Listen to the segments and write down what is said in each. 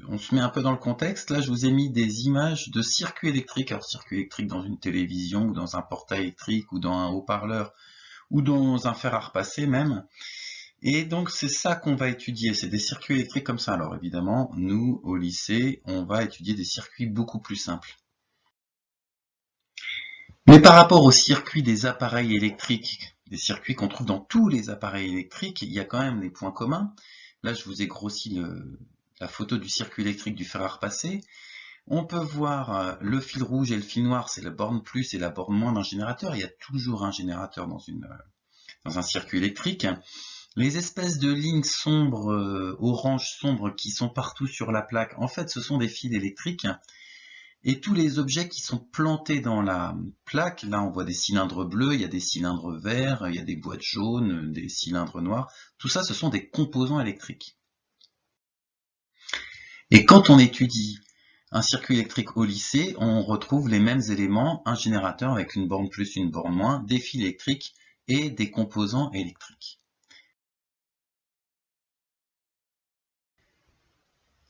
on se met un peu dans le contexte. Là, je vous ai mis des images de circuits électriques. Alors, circuits électriques dans une télévision, ou dans un portail électrique, ou dans un haut-parleur, ou dans un fer à repasser même. Et donc, c'est ça qu'on va étudier. C'est des circuits électriques comme ça. Alors, évidemment, nous, au lycée, on va étudier des circuits beaucoup plus simples. Mais par rapport aux circuits des appareils électriques, des circuits qu'on trouve dans tous les appareils électriques, il y a quand même des points communs. Là, je vous ai grossi la photo du circuit électrique du fer à repasser. On peut voir le fil rouge et le fil noir, c'est la borne plus et la borne moins d'un générateur. Il y a toujours un générateur dans un circuit électrique. Les espèces de lignes sombres, orange sombre, qui sont partout sur la plaque, en fait, ce sont des fils électriques. Et tous les objets qui sont plantés dans la plaque, là on voit des cylindres bleus, il y a des cylindres verts, il y a des boîtes jaunes, des cylindres noirs, tout ça ce sont des composants électriques. Et quand on étudie un circuit électrique au lycée, on retrouve les mêmes éléments, un générateur avec une borne plus, une borne moins, des fils électriques et des composants électriques.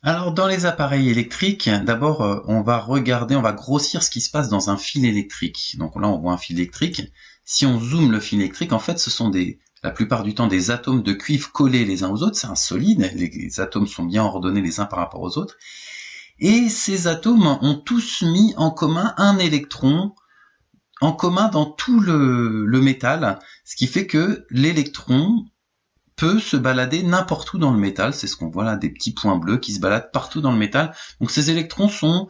Alors dans les appareils électriques, d'abord on va grossir ce qui se passe dans un fil électrique. Donc là on voit un fil électrique. Si on zoome le fil électrique, en fait ce sont la plupart du temps des atomes de cuivre collés les uns aux autres. C'est un solide, les atomes sont bien ordonnés les uns par rapport aux autres. Et ces atomes ont tous mis en commun un électron en commun dans tout le métal, ce qui fait que l'électron peut se balader n'importe où dans le métal. C'est ce qu'on voit là, des petits points bleus qui se baladent partout dans le métal. Donc ces électrons sont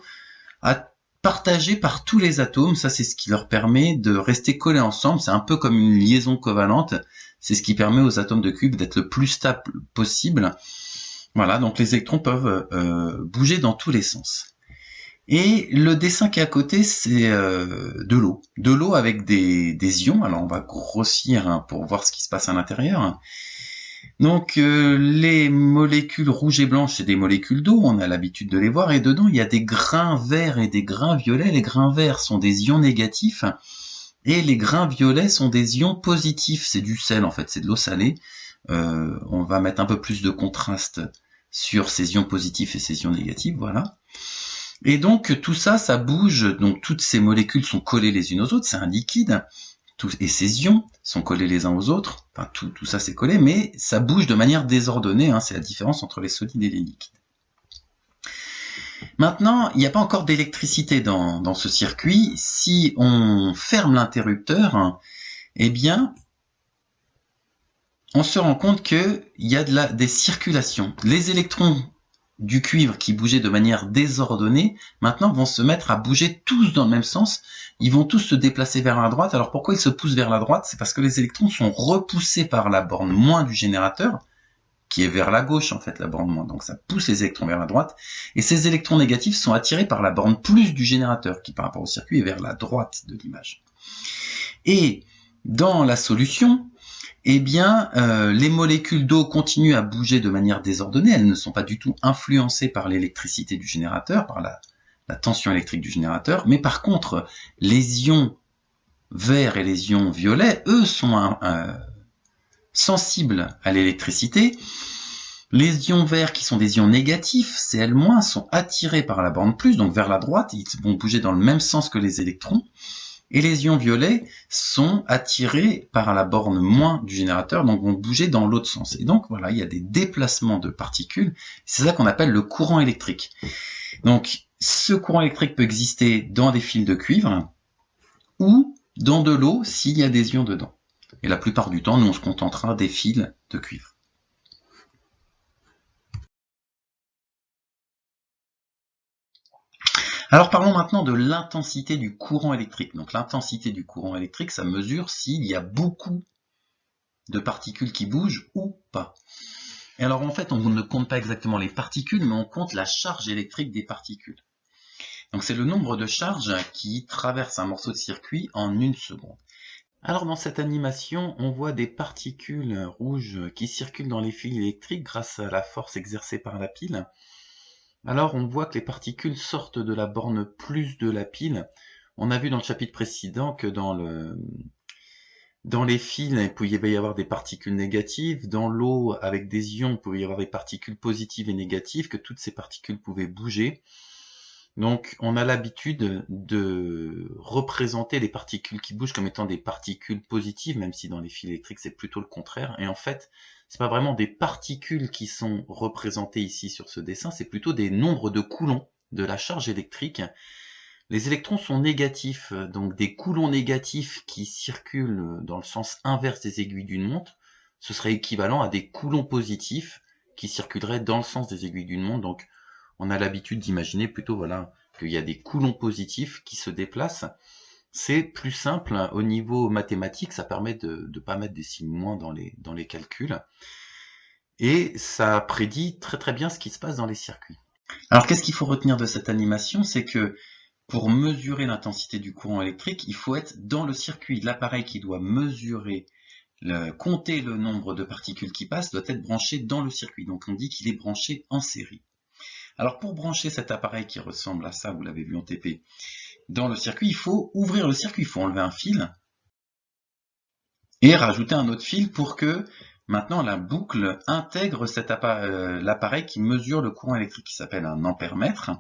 partagés par tous les atomes. Ça, c'est ce qui leur permet de rester collés ensemble. C'est un peu comme une liaison covalente. C'est ce qui permet aux atomes de cuivre d'être le plus stable possible. Voilà, donc les électrons peuvent bouger dans tous les sens. Et le dessin qui est à côté, c'est de l'eau. De l'eau avec des ions. Alors on va grossir pour voir ce qui se passe à l'intérieur. Donc les molécules rouges et blanches, c'est des molécules d'eau, on a l'habitude de les voir, et dedans il y a des grains verts et des grains violets. Les grains verts sont des ions négatifs, et les grains violets sont des ions positifs. C'est du sel en fait, c'est de l'eau salée. On va mettre un peu plus de contraste sur ces ions positifs et ces ions négatifs, voilà. Et donc tout ça, ça bouge, donc toutes ces molécules sont collées les unes aux autres, c'est un liquide. Et ces ions sont collés les uns aux autres, enfin tout ça c'est collé, mais ça bouge de manière désordonnée, hein, c'est la différence entre les solides et les liquides. Maintenant, il n'y a pas encore d'électricité dans ce circuit. Si on ferme l'interrupteur, eh bien, on se rend compte qu'il y a des circulations. Les électrons du cuivre qui bougeaient de manière désordonnée, maintenant vont se mettre à bouger tous dans le même sens. Ils vont tous se déplacer vers la droite. Alors pourquoi ils se poussent vers la droite? C'est parce que les électrons sont repoussés par la borne moins du générateur, qui est vers la gauche en fait, la borne moins. Donc ça pousse les électrons vers la droite. Et ces électrons négatifs sont attirés par la borne plus du générateur, qui par rapport au circuit est vers la droite de l'image. Et dans la solution, eh bien, les molécules d'eau continuent à bouger de manière désordonnée. Elles ne sont pas du tout influencées par l'électricité du générateur, par la tension électrique du générateur. Mais par contre, les ions verts et les ions violets, eux, sont sensibles à l'électricité. Les ions verts, qui sont des ions négatifs, Cl-, sont attirés par la borne plus, donc vers la droite. Ils vont bouger dans le même sens que les électrons. Et les ions violets sont attirés par la borne moins du générateur, donc vont bouger dans l'autre sens. Et donc voilà, il y a des déplacements de particules, c'est ça qu'on appelle le courant électrique. Donc ce courant électrique peut exister dans des fils de cuivre ou dans de l'eau s'il y a des ions dedans. Et la plupart du temps, nous on se contentera des fils de cuivre. Alors parlons maintenant de l'intensité du courant électrique. Donc l'intensité du courant électrique, ça mesure s'il y a beaucoup de particules qui bougent ou pas. Et alors en fait, on ne compte pas exactement les particules, mais on compte la charge électrique des particules. Donc c'est le nombre de charges qui traversent un morceau de circuit en 1 seconde. Alors dans cette animation, on voit des particules rouges qui circulent dans les fils électriques grâce à la force exercée par la pile. Alors on voit que les particules sortent de la borne plus de la pile. On a vu dans le chapitre précédent que dans Dans les fils, il pouvait y avoir des particules négatives. Dans l'eau, avec des ions, il pouvait y avoir des particules positives et négatives, que toutes ces particules pouvaient bouger. Donc, on a l'habitude de représenter les particules qui bougent comme étant des particules positives, même si dans les fils électriques, c'est plutôt le contraire. Et en fait, c'est pas vraiment des particules qui sont représentées ici sur ce dessin, c'est plutôt des nombres de coulombs de la charge électrique. Les électrons sont négatifs, donc des coulombs négatifs qui circulent dans le sens inverse des aiguilles d'une montre, ce serait équivalent à des coulombs positifs qui circuleraient dans le sens des aiguilles d'une montre. Donc, on a l'habitude d'imaginer plutôt voilà, qu'il y a des coulombs positifs qui se déplacent. C'est plus simple au niveau mathématique, ça permet de ne pas mettre des signes moins dans les calculs. Et ça prédit très très bien ce qui se passe dans les circuits. Alors qu'est-ce qu'il faut retenir de cette animation? C'est que pour mesurer l'intensité du courant électrique, il faut être dans le circuit. L'appareil qui doit mesurer, compter le nombre de particules qui passent, doit être branché dans le circuit. Donc on dit qu'il est branché en série. Alors pour brancher cet appareil qui ressemble à ça, vous l'avez vu en TP, dans le circuit, il faut ouvrir le circuit, il faut enlever un fil et rajouter un autre fil pour que maintenant la boucle intègre l'appareil qui mesure le courant électrique, qui s'appelle un ampère-mètre.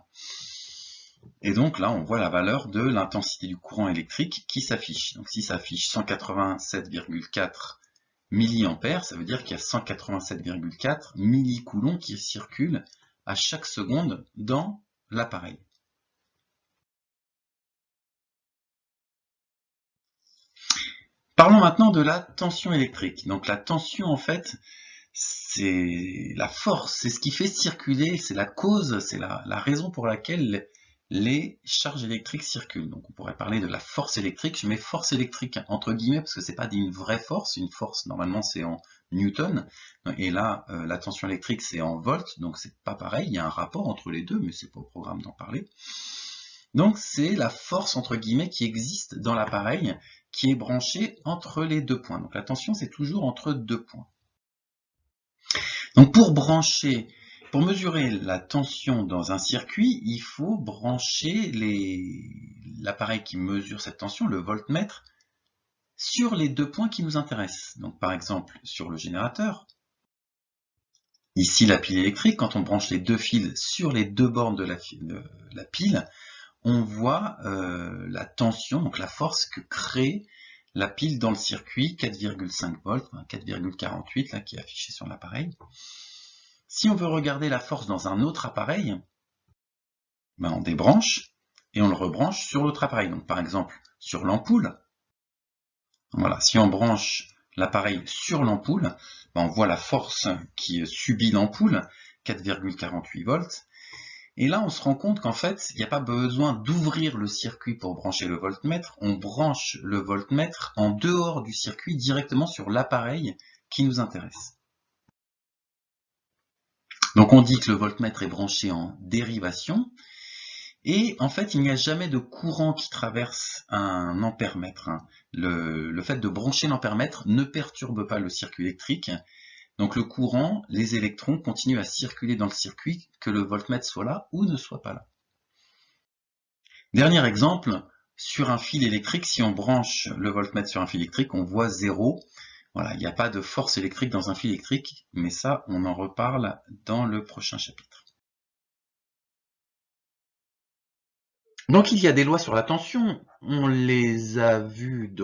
Et donc là, on voit la valeur de l'intensité du courant électrique qui s'affiche. Donc si ça affiche 187,4 milliampères, ça veut dire qu'il y a 187,4 millicoulombs qui circulent à chaque seconde dans l'appareil. Parlons maintenant de la tension électrique. Donc la tension, en fait, c'est la force, c'est ce qui fait circuler, c'est la cause, c'est la raison pour laquelle les charges électriques circulent. Donc on pourrait parler de la force électrique. Je mets force électrique entre guillemets parce que c'est pas une vraie force. Une force, normalement, c'est en newton. Et là, la tension électrique, c'est en volts. Donc c'est pas pareil. Il y a un rapport entre les deux, mais c'est pas au programme d'en parler. Donc c'est la force entre guillemets qui existe dans l'appareil qui est branché entre les deux points. Donc la tension, c'est toujours entre deux points. Donc pour mesurer la tension dans un circuit, il faut brancher l'appareil qui mesure cette tension, le voltmètre, sur les deux points qui nous intéressent. Donc par exemple sur le générateur, ici la pile électrique, quand on branche les deux fils sur les deux bornes de la pile, on voit la tension, donc la force que crée la pile dans le circuit, 4,5 volts, 4,48 là qui est affiché sur l'appareil. Si on veut regarder la force dans un autre appareil, on débranche et on le rebranche sur l'autre appareil. Donc par exemple sur l'ampoule, voilà, si on branche l'appareil sur l'ampoule, on voit la force qui subit l'ampoule, 4,48 volts. Et là, on se rend compte qu'en fait, il n'y a pas besoin d'ouvrir le circuit pour brancher le voltmètre. On branche le voltmètre en dehors du circuit, directement sur l'appareil qui nous intéresse. Donc on dit que le voltmètre est branché en dérivation. Et en fait, il n'y a jamais de courant qui traverse un ampère-mètre. Le fait de brancher l'ampère-mètre ne perturbe pas le circuit électrique. Donc le courant, les électrons continuent à circuler dans le circuit, que le voltmètre soit là ou ne soit pas là. Dernier exemple, sur un fil électrique, si on branche le voltmètre sur un fil électrique, on voit 0. Voilà, il n'y a pas de force électrique dans un fil électrique, mais ça, on en reparle dans le prochain chapitre. Donc il y a des lois sur la tension, on les a vues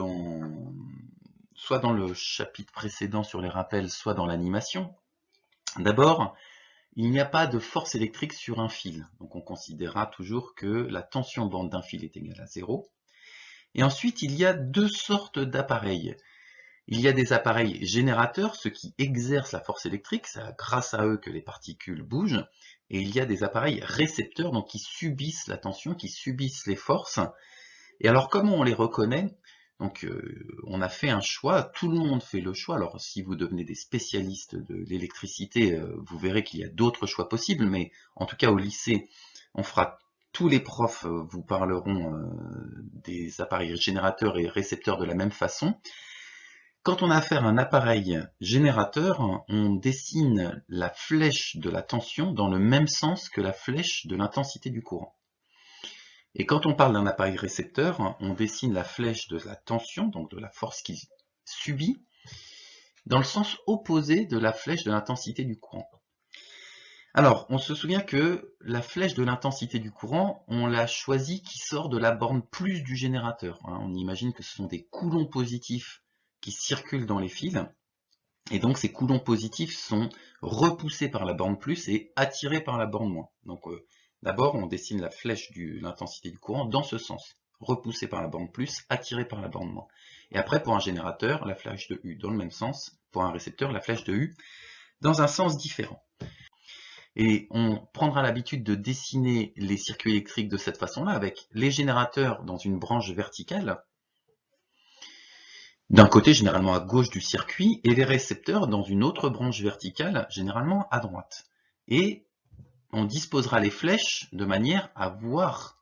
soit dans le chapitre précédent sur les rappels, soit dans l'animation. D'abord, il n'y a pas de force électrique sur un fil, donc on considérera toujours que la tension bande d'un fil est égale à 0. Et ensuite, il y a deux sortes d'appareils. Il y a des appareils générateurs, ceux qui exercent la force électrique, c'est grâce à eux que les particules bougent, et il y a des appareils récepteurs, donc qui subissent la tension, qui subissent les forces. Et alors comment on les reconnaît? Donc on a fait un choix, tout le monde fait le choix. Alors si vous devenez des spécialistes de l'électricité, vous verrez qu'il y a d'autres choix possibles, mais en tout cas au lycée, tous les profs vous parleront des appareils générateurs et récepteurs de la même façon. Quand on a affaire à un appareil générateur, on dessine la flèche de la tension dans le même sens que la flèche de l'intensité du courant. Et quand on parle d'un appareil récepteur, on dessine la flèche de la tension, donc de la force qui subie dans le sens opposé de la flèche de l'intensité du courant. Alors, on se souvient que la flèche de l'intensité du courant, on l'a choisie qui sort de la borne plus du générateur. On imagine que ce sont des coulomb positifs qui circulent dans les fils, et donc ces coulomb positifs sont repoussés par la borne plus et attirés par la borne moins. Donc d'abord, on dessine la flèche de l'intensité du courant dans ce sens, repoussé par la borne plus, attiré par la borne moins. Et après, pour un générateur, la flèche de U dans le même sens, pour un récepteur, la flèche de U dans un sens différent. Et on prendra l'habitude de dessiner les circuits électriques de cette façon-là, avec les générateurs dans une branche verticale, d'un côté généralement à gauche du circuit, et les récepteurs dans une autre branche verticale, généralement à droite. Et on disposera les flèches de manière à voir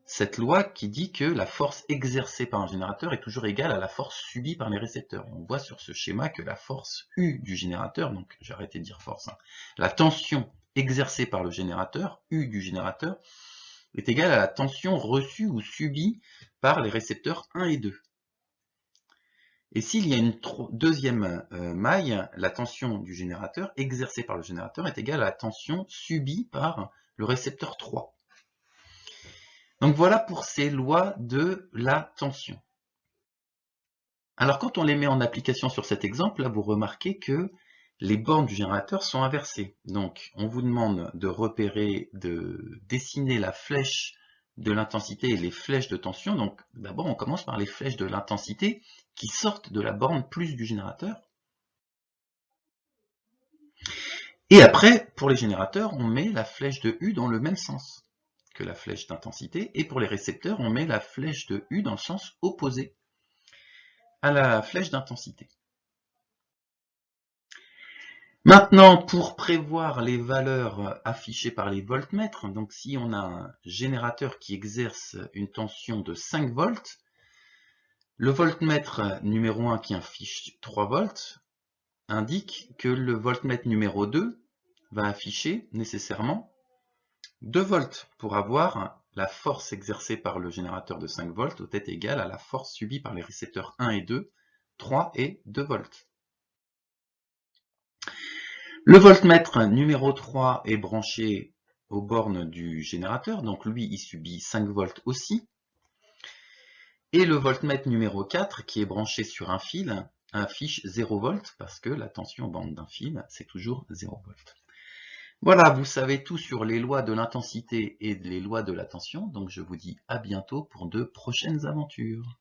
cette loi qui dit que la force exercée par un générateur est toujours égale à la force subie par les récepteurs. On voit sur ce schéma que la force U du générateur, donc j'ai arrêté de dire force, la tension exercée par le générateur, U du générateur, est égale à la tension reçue ou subie par les récepteurs 1 et 2. Et s'il y a une deuxième maille, la tension du générateur exercée par le générateur est égale à la tension subie par le récepteur 3. Donc voilà pour ces lois de la tension. Alors quand on les met en application sur cet exemple, là vous remarquez que les bornes du générateur sont inversées. Donc on vous demande de repérer, de dessiner la flèche de l'intensité et les flèches de tension. Donc d'abord on commence par les flèches de l'intensité qui sortent de la borne plus du générateur. Et après, pour les générateurs, on met la flèche de U dans le même sens que la flèche d'intensité, et pour les récepteurs, on met la flèche de U dans le sens opposé à la flèche d'intensité. Maintenant, pour prévoir les valeurs affichées par les voltmètres, donc si on a un générateur qui exerce une tension de 5 volts, le voltmètre numéro 1 qui affiche 3 volts indique que le voltmètre numéro 2 va afficher nécessairement 2 volts pour avoir la force exercée par le générateur de 5 volts doit être égale à la force subie par les récepteurs 1 et 2, 3 et 2 volts. Le voltmètre numéro 3 est branché aux bornes du générateur, donc lui il subit 5 volts aussi. Et le voltmètre numéro 4 qui est branché sur un fil affiche 0 volts parce que la tension en bande d'un fil c'est toujours 0 volts. Voilà, vous savez tout sur les lois de l'intensité et les lois de la tension, donc je vous dis à bientôt pour de prochaines aventures.